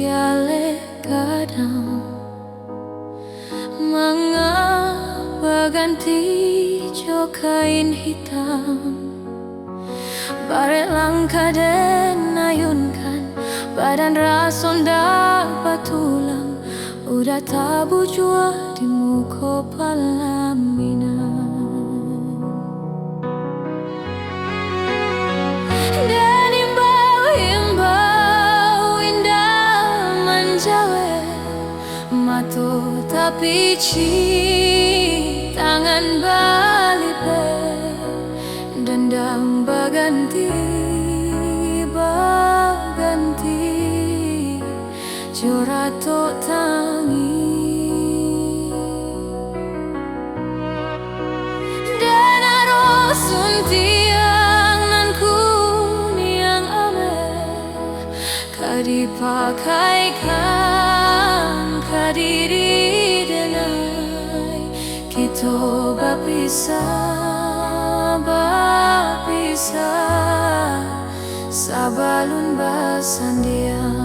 diale kadang mengapa ganti jo kain hitam. Bare langkah den ayunkan badan rasonda batulang udah tabu jua di muka palamina. Dan imbau-imbau indah menjawe matu tapi tangan balipe dendam baganti jurato tangi dan arosun tiang nan kuniang ame kadipakaikan kadiri denai kita bapisah sabalun basandiang.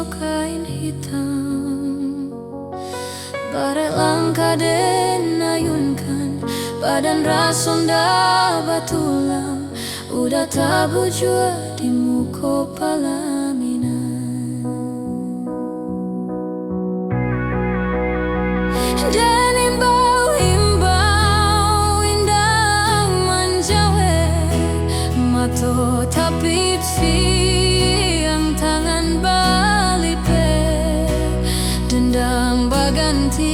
Kain hitam bare langkah den ayunkan badan rasonda batulang udah tabu jua di muka palamina. Dan imbau-imbau indah menjawe matu tapi yang tangan dendam baganti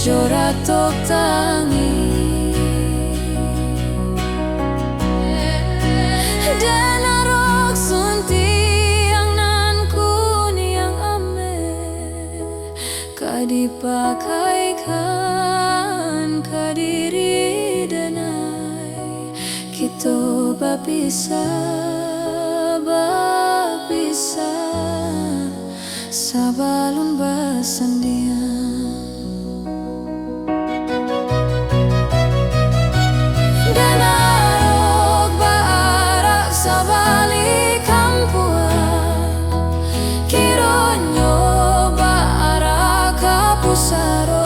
joratok tangi dan arok suntiang nan kuniang ame kadipakaikan kadiri denai kita bapisah sabalun basandiang. Dan arok barak sabali kampuan kironyo barak kapusaro